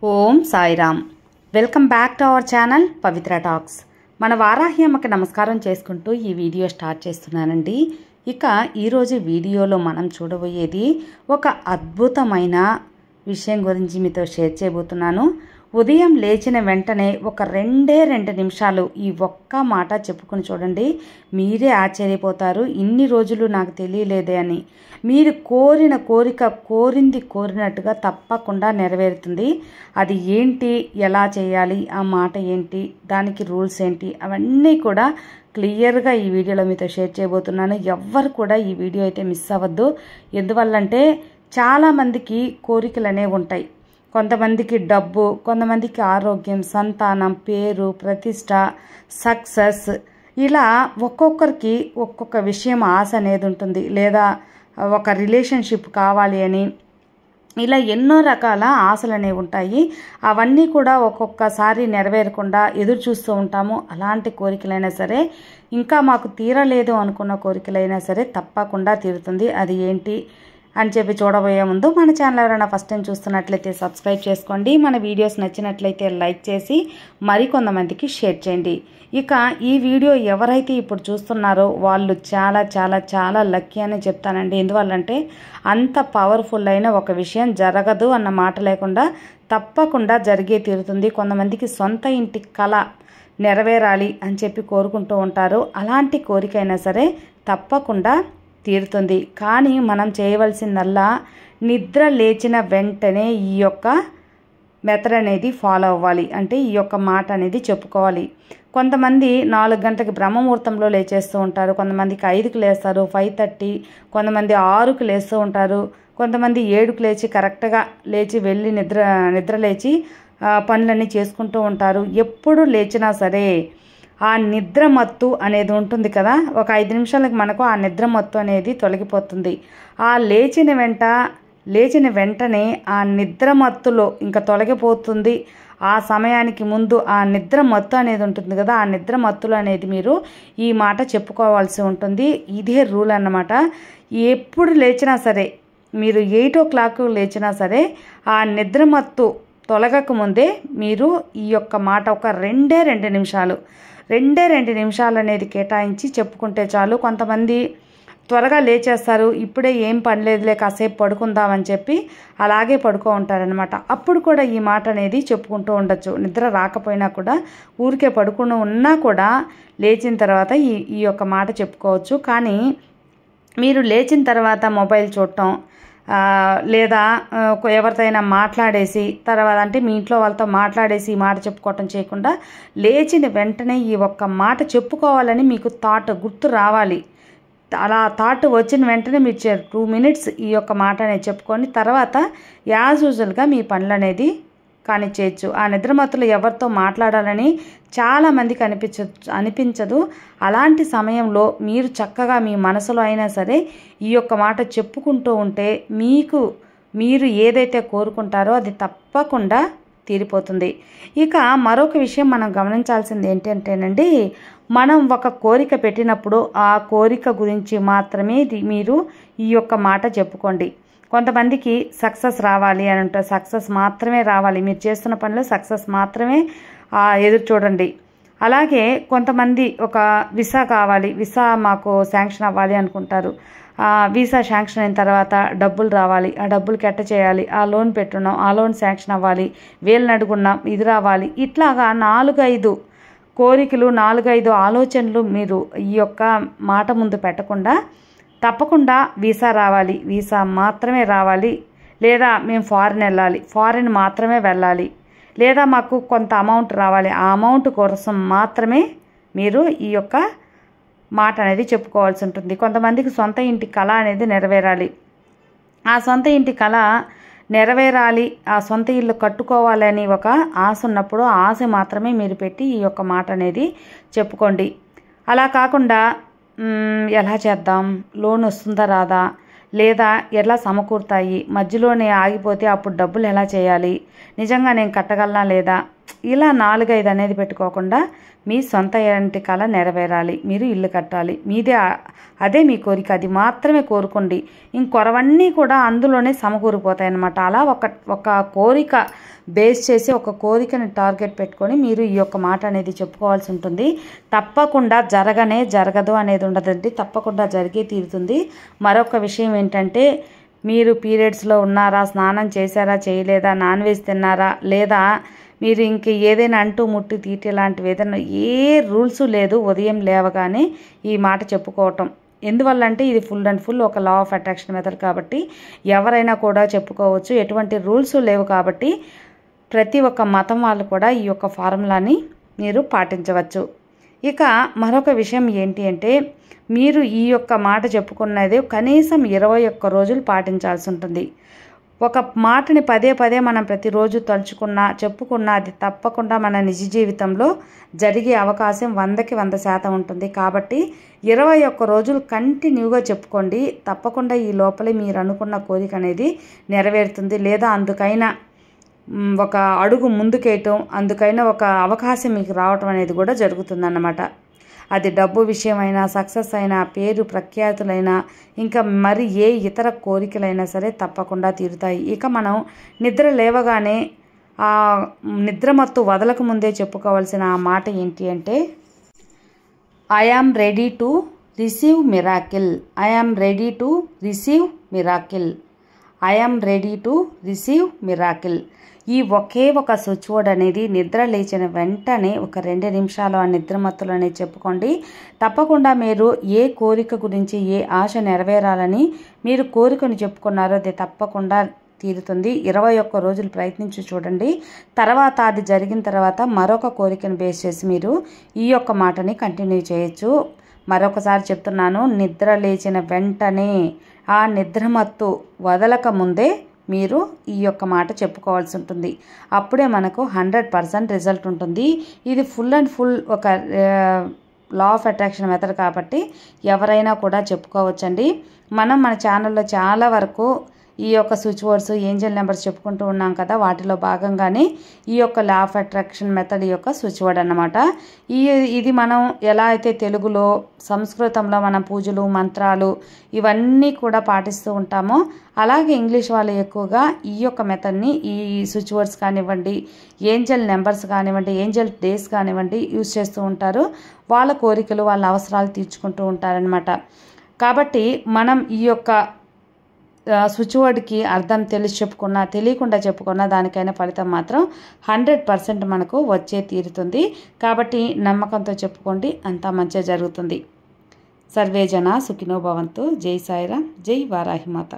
Om Sairam. Welcome back to our channel Pavitra talks. మన వారాహి అమ్మకి నమస్కారం చేసుకుంటూ ఈ వీడియో స్టార్ట్ చేస్తున్నానండి. ఇక ఈరోజు వీడియోలో మనం చూడబోయేది ఒక అద్భుతమైన విషయం గురించి మీతో షేర్ చేయబోతున్నాను. ఉదయం లేచిన వెంటనే ఒక రెండే 2 నిమిషాలు ఈ ఒక్క మాట చెప్పుకొని చూడండి. మీరే ఆశ్చర్యపోతారు, ఇన్ని రోజులు నాకు తెలియలేదే అని. మీరు కోరిన కోరిక కోరినట్టుగా తప్పకుండా నెరవేరుతుంది. అది ఏంటి, ఎలా చేయాలి, ఆ మాట ఏంటి, దానికి రూల్స్ ఏంటి, అవన్నీ కూడా క్లియర్గా ఈ వీడియోలో మీతో షేర్ చేయబోతున్నాను. ఎవ్వరు కూడా ఈ వీడియో అయితే మిస్ అవ్వద్దు. ఎందువల్లంటే చాలామందికి కోరికలు అనేవి ఉంటాయి. కొంతమందికి డబ్బు, కొంతమందికి ఆరోగ్యం, సంతానం, పేరు, ప్రతిష్ట, సక్సెస్, ఇలా ఒక్కొక్కరికి ఒక్కొక్క విషయం ఆశ అనేది ఉంటుంది. లేదా ఒక రిలేషన్షిప్ కావాలి అని, ఇలా ఎన్నో రకాల ఆశలు అనేవి ఉంటాయి. అవన్నీ కూడా ఒక్కొక్కసారి నెరవేరకుండా ఎదురు చూస్తూ ఉంటాము. అలాంటి కోరికలైనా సరే, ఇంకా మాకు తీరలేదు అనుకున్న కోరికలైనా సరే తప్పకుండా తీరుతుంది. అది ఏంటి అని చెప్పి చూడబోయే ముందు మన ఛానల్ ఎవరైనా ఫస్ట్ టైం చూస్తున్నట్లయితే సబ్స్క్రైబ్ చేసుకోండి. మన వీడియోస్ నచ్చినట్లయితే లైక్ చేసి మరికొంతమందికి షేర్ చేయండి. ఇక ఈ వీడియో ఎవరైతే ఇప్పుడు చూస్తున్నారో వాళ్ళు చాలా చాలా చాలా లక్కీ అని చెప్తానండి. ఎందువల్లంటే అంత పవర్ఫుల్ అయిన ఒక విషయం జరగదు అన్న మాట లేకుండా తప్పకుండా జరిగే తీరుతుంది. కొంతమందికి సొంత ఇంటి కళ నెరవేరాలి అని చెప్పి కోరుకుంటూ ఉంటారు. అలాంటి కోరికైనా సరే తప్పకుండా తీరుతుంది. కానీ మనం చేయవలసిందల్లా నిద్ర లేచిన వెంటనే ఈ యొక్క మెథడ్ అనేది ఫాలో అవ్వాలి. అంటే ఈ యొక్క మాట అనేది చెప్పుకోవాలి. కొంతమంది 4 గంటలకి బ్రహ్మముహూర్తంలో లేచేస్తూ ఉంటారు. కొంతమందికి 5కి లేస్తారు, 5:30. కొంతమంది 6కి లేస్తూ ఉంటారు. కొంతమంది 7కి లేచి కరెక్ట్గా లేచి వెళ్ళి నిద్ర లేచి పనులన్నీ చేసుకుంటూ ఉంటారు. ఎప్పుడు లేచినా సరే ఆ నిద్ర మత్తు అనేది ఉంటుంది కదా, ఒక 5 నిమిషాలకు మనకు ఆ నిద్ర మత్తు అనేది తొలగిపోతుంది. ఆ లేచిన వెంటనే ఆ నిద్ర మత్తులో ఇంకా తొలగిపోతుంది. ఆ సమయానికి ముందు ఆ నిద్ర మత్తు అనేది ఉంటుంది కదా, ఆ నిద్ర మత్తులు అనేది మీరు ఈ మాట చెప్పుకోవాల్సి ఉంటుంది. ఇదే రూల్ అన్నమాట. ఎప్పుడు లేచినా సరే, మీరు 8 o'clock లేచినా సరే ఆ నిద్ర మత్తు తొలగక ముందే మీరు ఈ యొక్క మాట ఒక 2 నిమిషాలు అనేది కేటాయించి చెప్పుకుంటే చాలు. కొంతమంది త్వరగా లేచేస్తారు, ఇప్పుడే ఏం పని లేదులే కాసేపు పడుకుందామని చెప్పి అలాగే పడుకో ఉంటారనమాట. అప్పుడు కూడా ఈ మాట అనేది చెప్పుకుంటూ ఉండొచ్చు. నిద్ర రాకపోయినా కూడా, ఊరికే పడుకుని ఉన్నా కూడా లేచిన తర్వాత ఈ యొక్క మాట చెప్పుకోవచ్చు. కానీ మీరు లేచిన తర్వాత మొబైల్ చూడటం, లేదా ఎవరితోనైనా మాట్లాడేసి తర్వాత, అంటే మీ ఇంట్లో వాళ్ళతో మాట్లాడేసి ఈ మాట చెప్పుకోవటం చేయకుండా లేచిన వెంటనే ఈ ఒక్క మాట చెప్పుకోవాలని మీకు గుర్తు రావాలి. అలా థాట్ వచ్చిన వెంటనే మీరు 2 minutes ఈ యొక్క మాట అనేది చెప్పుకొని తర్వాత యాజ్ యూజువల్గా మీ పనులు అనేది కానిచ్చేయచ్చు. ఆ నిద్రమత్తులు ఎవరితో మాట్లాడాలని చాలామందికి అనిపించదు. అలాంటి సమయంలో మీరు చక్కగా మీ మనసులో అయినా సరే ఈ యొక్క మాట చెప్పుకుంటూ ఉంటే మీరు ఏదైతే కోరుకుంటారో అది తప్పకుండా తీరిపోతుంది. ఇక మరొక విషయం మనం గమనించాల్సింది ఏంటంటేనండి, మనం ఒక కోరిక పెట్టినప్పుడు ఆ కోరిక గురించి మాత్రమే మీరు ఈ యొక్క మాట చెప్పుకోండి. కొంతమందికి సక్సెస్ రావాలి అని అంటే సక్సెస్ మాత్రమే రావాలి, మీరు చేస్తున్న పనిలో సక్సెస్ మాత్రమే ఎదురు చూడండి. అలాగే కొంతమంది ఒక వీసా కావాలి, వీసా మాకు శాంక్షన్ అవ్వాలి అనుకుంటారు. వీసా శాంక్షన్ అయిన తర్వాత డబ్బులు రావాలి, ఆ డబ్బులకి ఎట్ట చేయాలి, ఆ లోన్ పెట్టున్నాం, ఆ లోన్ శాంక్షన్ అవ్వాలి, వీళ్ళని అడుగున్నాం, ఇది రావాలి, ఇట్లాగా 4-5 కోరికలు, 4-5 ఆలోచనలు మీరు ఈ యొక్క మాట ముందు పెట్టకుండా తప్పకుండా వీసా రావాలి, వీసా మాత్రమే రావాలి, లేదా మేము ఫారిన్ వెళ్ళాలి, ఫారిన్ మాత్రమే వెళ్ళాలి, లేదా మాకు కొంత అమౌంట్ రావాలి, ఆ అమౌంట్ కోసం మాత్రమే మీరు ఈ యొక్క మాట అనేది చెప్పుకోవాల్సి ఉంటుంది. కొంతమందికి సొంత ఇంటి కళ అనేది నెరవేరాలి. ఆ సొంత ఇంటి కళ నెరవేరాలి, ఆ సొంత ఇల్లు కట్టుకోవాలని ఒక ఆశ ఉన్నప్పుడు ఆ ఆశ మాత్రమే మీరు పెట్టి ఈ యొక్క మాట అనేది చెప్పుకోండి. అలా కాకుండా ఎలా చేద్దాం, లోన్ వస్తుందా రాదా, లేదా ఎలా సమకూరుతాయి, మధ్యలోనే ఆగిపోతే అప్పుడు డబ్బులు ఎలా చేయాలి, నిజంగా నేను కట్టగలనా లేదా, ఇలా 4-5 అనేది పెట్టుకోకుండా మీ సొంత ఇంటి కళ నెరవేరాలి, మీరు ఇల్లు కట్టాలి, అదే మీ కోరిక, అది మాత్రమే కోరుకోండి. ఇంకొరవన్నీ కూడా అందులోనే సమకూరిపోతాయి అన్నమాట. అలా ఒక కోరిక బేస్ చేసి ఒక కోరికని టార్గెట్ పెట్టుకొని మీరు ఈ యొక్క మాట అనేది చెప్పుకోవాల్సి ఉంటుంది. తప్పకుండా జరగదు అనేది ఉండదండి, తప్పకుండా జరిగే తీరుతుంది. మరొక విషయం ఏంటంటే, మీరు పీరియడ్స్లో ఉన్నారా, స్నానం చేశారా చేయలేదా, నాన్ వెజ్ తిన్నారా లేదా, మీరు ఇంక ఏదైనా అంటూ ముట్టి తీటి లాంటివి ఏదైనా ఏ రూల్స్ లేదు ఉదయం లేవగానే ఈ మాట చెప్పుకోవటం. ఎందువల్లంటే ఇది ఫుల్ అండ్ ఫుల్ ఒక లా ఆఫ్ అట్రాక్షన్ మెథడ్ కాబట్టి ఎవరైనా కూడా చెప్పుకోవచ్చు, ఎటువంటి రూల్స్ లేవు కాబట్టి ప్రతి ఒక్క మతం వాళ్ళు కూడా ఈ యొక్క ఫార్ములాని మీరు పాటించవచ్చు. ఇక మరొక విషయం ఏంటి అంటే, మీరు ఈ యొక్క మాట చెప్పుకున్నది కనీసం 21 రోజులు పాటించాల్సి ఉంటుంది. ఒక మాటని పదే పదే మనం ప్రతిరోజు తలుచుకున్నా చెప్పుకున్నా అది తప్పకుండా మన నిజ జీవితంలో జరిగే అవకాశం 100కి 100% ఉంటుంది. కాబట్టి 21 రోజులు కంటిన్యూగా చెప్పుకోండి. తప్పకుండా ఈ లోపలే మీరు అనుకున్న కోరిక అనేది నెరవేరుతుంది. లేదా అందుకైనా ఒక అడుగు ముందుకేయటం, అందుకైనా ఒక అవకాశం మీకు రావటం అనేది కూడా జరుగుతుందన్నమాట. అది డబ్బు విషయమైనా, సక్సెస్ అయినా, పేరు ప్రఖ్యాతులైనా, ఇంకా మరి ఏ ఇతర కోరికలైనా సరే తప్పకుండా తీరుతాయి. ఇక మనం నిద్ర లేవగానే ఆ నిద్రమత్తు వదలకు ముందే చెప్పుకోవాల్సిన ఆ మాట ఏంటి అంటే, I am ready to receive miracle, I am ready to receive miracle, I am ready to receive miracle. ఈ ఒకే ఒక స్విచ్ వర్డ్ అనేది నిద్ర లేచిన వెంటనే ఒక 2 నిమిషాలు ఆ నిద్రమత్తులు అనేది చెప్పుకోండి. తప్పకుండా మీరు ఏ కోరిక గురించి, ఏ ఆశ నెరవేరాలని మీరు కోరికను చెప్పుకున్నారో అది తప్పకుండా తీరుతుంది. 21 రోజులు ప్రయత్నించి చూడండి. తర్వాత అది జరిగిన తర్వాత మరొక కోరికను బేస్ చేసి మీరు ఈ యొక్క మాటని కంటిన్యూ చేయొచ్చు. మరొకసారి చెప్తున్నాను, నిద్ర లేచిన వెంటనే ఆ నిద్రమత్తు వదలక ముందే మీరు ఈ యొక్క మాట చెప్పుకోవాల్సి ఉంటుంది. అప్పుడే మనకు 100% రిజల్ట్ ఉంటుంది. ఇది ఫుల్ అండ్ ఫుల్ ఒక లా ఆఫ్ అట్రాక్షన్ మెథడ్ కాబట్టి ఎవరైనా కూడా చెప్పుకోవచ్చండి. మనం మన ఛానల్లో చాలా వరకు ఈ యొక్క స్విచ్ వర్డ్స్, ఏంజల్ నెంబర్స్ చెప్పుకుంటూ ఉన్నాం కదా, వాటిలో భాగంగానే ఈ యొక్క లా ఆఫ్ అట్రాక్షన్ మెథడ్ యొక్క స్విచ్ వర్డ్ అన్నమాట. ఇది మనం ఎలా అయితే తెలుగులో, సంస్కృతంలో మనం పూజలు, మంత్రాలు ఇవన్నీ కూడా పాటిస్తూ ఉంటామో, అలాగే ఇంగ్లీష్ వాళ్ళు ఎక్కువగా ఈ యొక్క మెథడ్ని, ఈ స్విచ్ వర్డ్స్ కానివ్వండి, ఏంజల్ నెంబర్స్ కానివ్వండి, ఏంజల్ డేస్ కానివ్వండి యూజ్ చేస్తూ ఉంటారు. వాళ్ళ కోరికలు, వాళ్ళ అవసరాలు తీర్చుకుంటూ ఉంటారనమాట. కాబట్టి మనం ఈ యొక్క స్విచ్ వర్డ్కి అర్థం తెలిసి చెప్పుకున్నా, తెలియకుండా చెప్పుకున్నా దానికైనా ఫలితం మాత్రం 100% మనకు వచ్చే తీరుతుంది. కాబట్టి నమ్మకంతో చెప్పుకోండి, అంతా మంచిగా జరుగుతుంది. సర్వే జన సుఖినో భవంతు. జై సాయిరామ్, జై వారాహిమాత.